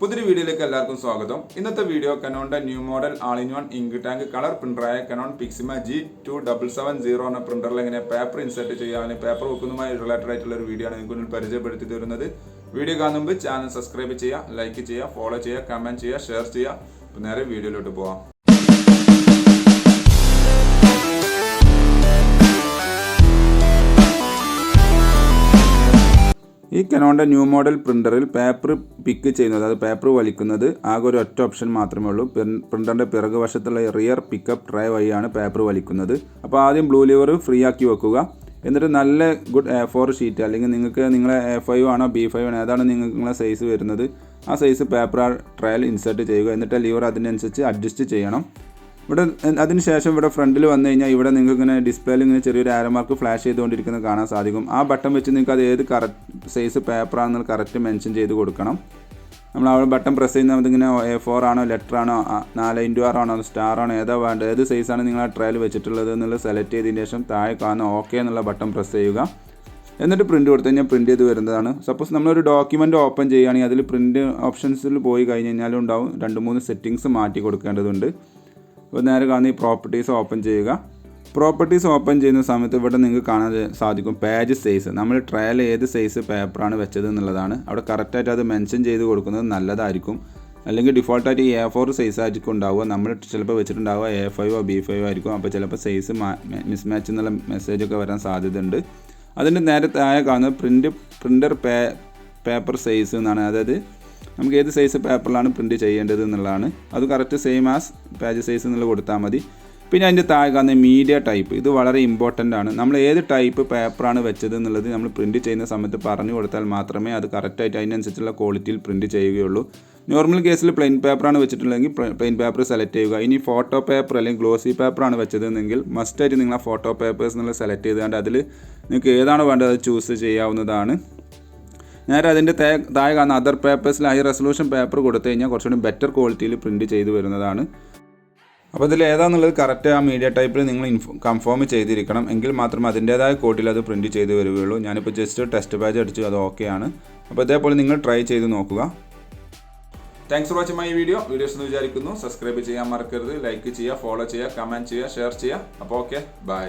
പുതിയൊരു വീഡിയോയിലേക്ക് എല്ലാവർക്കും സ്വാഗതം. ഇന്നത്തെ വീഡിയോ കനോണിന്റെ new model all in one ink tank colour പ്രിന്ററായ കനോൺ പിക്സിമ G2770 എന്ന പ്രിന്ററിൽ എങ്ങനെ പേപ്പർ ഇൻസെർട്ട് ചെയ്യാൻ പേപ്പർ വെക്കുന്നതുമായി റിലേറ്റഡ് ആയിട്ടുള്ള ഒരു വീഡിയോ ആണ് നിങ്ങൾക്ക് പരിചയപ്പെടുത്തി തരുന്നത്. വീഡിയോ കാണുമ്പോൾ ചാനൽ സബ്സ്ക്രൈബ് ചെയ്യുക, ലൈക്ക് ചെയ്യുക, ഫോളോ ചെയ്യുക, കമന്റ് ചെയ്യുക, ഷെയർ ചെയ്യുക. അപ്പോൾ നേരെ വീഡിയോയിലോട്ട് പോവാം. ഈ കനോണിൻ്റെ ന്യൂ മോഡൽ പ്രിൻ്ററിൽ പേപ്പർ പിക്ക് ചെയ്യുന്നത്, അത് പേപ്പർ വലിക്കുന്നത് ആകെ ഒരു ഒറ്റ ഓപ്ഷൻ മാത്രമേ ഉള്ളൂ. പ്രിൻ്ററിൻ്റെ പിറകു വശത്തുള്ള റിയർ പിക്കപ്പ് ട്രേ വഴിയാണ് പേപ്പർ വലിക്കുന്നത്. അപ്പോൾ ആദ്യം ബ്ലൂ ലിവർ ഫ്രീ ആക്കി വെക്കുക. എന്നിട്ട് നല്ല ഗുഡ് A4 ഷീറ്റ്, അല്ലെങ്കിൽ നിങ്ങൾക്ക് നിങ്ങളെ A5 ആണോ B5 ആണോ ഏതാണ് നിങ്ങളെ സൈസ് വരുന്നത്, ആ സൈസ് പേപ്പർ ആ ട്രയൽ ഇൻസേർട്ട് ചെയ്യുക. എന്നിട്ട് ലിവർ അതിനനുസരിച്ച് അഡ്ജസ്റ്റ് ചെയ്യണം. ഇവിടെ അതിനുശേഷം ഇവിടെ ഫ്രണ്ടിൽ വന്നു കഴിഞ്ഞാൽ ഇവിടെ നിങ്ങൾക്ക് ഇങ്ങനെ ഡിസ്പ്ലേയിൽ ഇങ്ങനെ ചെറിയൊരു ആരോ മാർക്ക് ഫ്ലാഷ് ചെയ്തുകൊണ്ടിരിക്കുന്നത് കാണാൻ സാധിക്കും. ആ ബട്ടൺ വെച്ച് നിങ്ങൾക്ക് അത് ഏത് കറക്റ്റ് സൈസ് പേപ്പറാണെന്ന് കറക്റ്റ് മെൻഷൻ ചെയ്ത് കൊടുക്കണം. നമ്മൾ അവിടെ ബട്ടൺ പ്രസ് ചെയ്യുന്നത് ഇങ്ങനെ A4 ആണോ, ലെറ്റർ ആണോ, 4x6 ആണോ, സ്റ്റാർ ആണോ, ഏതാ വേണ്ടത്, ഏത് സൈസാണ് നിങ്ങൾ ആ ട്രയൽ വെച്ചിട്ടുള്ളത് എന്നുള്ളത് സെലക്ട് ചെയ്തതിന് ശേഷം താഴെ കാണുന്ന ഓക്കെ എന്നുള്ള ബട്ടൺ പ്രസ് ചെയ്യുക. എന്നിട്ട് പ്രിൻറ്റ് കൊടുത്തു കഴിഞ്ഞാൽ പ്രിൻറ്റ് ചെയ്ത് വരുന്നതാണ്. സപ്പോസ് നമ്മളൊരു ഡോക്യുമെൻറ്റ് ഓപ്പൺ ചെയ്യുകയാണെങ്കിൽ അതിൽ പ്രിൻറ്റ് ഓപ്ഷൻസിൽ പോയി കഴിഞ്ഞ് കഴിഞ്ഞാലും ഉണ്ടാവും 2-3 സെറ്റിങ്സ് മാറ്റി കൊടുക്കേണ്ടതുണ്ട്. അപ്പോൾ നേരെ കാണുന്ന ഈ പ്രോപ്പർട്ടീസ് ഓപ്പൺ ചെയ്യുക. പ്രോപ്പർട്ടീസ് ഓപ്പൺ ചെയ്യുന്ന സമയത്ത് ഇവിടെ നിങ്ങൾക്ക് കാണാൻ സാധിക്കും പേജ് സൈസ്. നമ്മൾ ട്രയൽ ഏത് സൈസ് പേപ്പറാണ് വെച്ചത് എന്നുള്ളതാണ്. അവിടെ കറക്റ്റായിട്ട് അത് മെൻഷൻ ചെയ്ത് കൊടുക്കുന്നത് നല്ലതായിരിക്കും. അല്ലെങ്കിൽ ഡിഫോൾട്ടായിട്ട് ഈ A4 സൈസ് ആയിരിക്കും ഉണ്ടാവുക. നമ്മൾ ചിലപ്പോൾ വെച്ചിട്ടുണ്ടാവുക A5 B5 ആയിരിക്കും. അപ്പോൾ ചിലപ്പോൾ സൈസ് മിസ്മാച്ച് എന്നുള്ള മെസ്സേജൊക്കെ വരാൻ സാധ്യതയുണ്ട്. അതിൻ്റെ നേരെ താഴെ കാണുന്നത് പ്രിൻ്റർ പേപ്പർ സൈസ് എന്നാണ്. അതായത് നമുക്ക് ഏത് സൈസ് പേപ്പറിലാണ് പ്രിൻറ്റ് ചെയ്യേണ്ടത് എന്നുള്ളതാണ്. അത് correct same as page size എന്നുള്ളത് കൊടുത്താൽ മതി. പിന്നെ അതിൻ്റെ താഴെ കാണുന്ന മീഡിയ ടൈപ്പ്, ഇത് വളരെ ഇമ്പോർട്ടൻ്റ് ആണ്. നമ്മൾ ഏത് ടൈപ്പ് പേപ്പറാണ് വെച്ചത് എന്നുള്ളത് നമ്മൾ പ്രിൻറ്റ് ചെയ്യുന്ന സമയത്ത് പറഞ്ഞു കൊടുത്താൽ മാത്രമേ അത് കറക്റ്റായിട്ട് അതിനനുസരിച്ചുള്ള ക്വാളിറ്റിയിൽ പ്രിൻറ്റ് ചെയ്യുകയുള്ളൂ. നോർമൽ കേസിൽ പ്ലെയിൻ പേപ്പറാണ് വെച്ചിട്ടുള്ളതെങ്കിൽ പ്ലെയിൻ പേപ്പർ സെലക്ട് ചെയ്യുക. ഇനി ഫോട്ടോ പേപ്പർ അല്ലെങ്കിൽ ഗ്ലോസി പേപ്പറാണ് വെച്ചതെങ്കിൽ മസ്റ്റായിട്ട് നിങ്ങൾ ആ ഫോട്ടോ പേപ്പേഴ്സ് എന്നുള്ളത് സെലക്ട് ചെയ്തുകൊണ്ട് അതിൽ നിങ്ങൾക്ക് ഏതാണോ വേണ്ടത് അത് ചൂസ് ചെയ്യാവുന്നതാണ്. നേരെ അതിൻ്റെ താഴെ കാണുന്ന അതർ പേപ്പേഴ്സിൽ ഹൈ റെസൊല്യൂഷൻ പേപ്പർ കൊടുത്തു കഴിഞ്ഞാൽ കുറച്ചുകൂടി ബെറ്റർ ക്വാളിറ്റിയിൽ പ്രിൻറ്റ് ചെയ്ത് വരുന്നതാണ്. അപ്പോൾ ഇതിൽ ഏതാണെന്നുള്ളത് കറക്റ്റ് ആ മീഡിയ ടൈപ്പിൽ നിങ്ങൾ കൺഫേം ചെയ്തിരിക്കണം. എങ്കിൽ മാത്രമേ അതിൻ്റേതായ കോഡിൽ അത് പ്രിൻറ്റ് ചെയ്ത് വരികയുള്ളൂ. ഞാനിപ്പോൾ ജസ്റ്റ് ടെസ്റ്റ് പേജ് അടിച്ചു, അത് ഓക്കെയാണ്. അപ്പോൾ ഇതേപോലെ നിങ്ങൾ ട്രൈ ചെയ്ത് നോക്കുക. Thanks for watching my videos എന്ന് വിചാരിക്കുന്നു. സബ്സ്ക്രൈബ് ചെയ്യാൻ മറക്കരുത്, ലൈക്ക് ചെയ്യുക, ഫോളോ ചെയ്യുക, കമൻറ്റ് ചെയ്യുക, ഷെയർ ചെയ്യുക. അപ്പോൾ ഓക്കെ, ബൈ.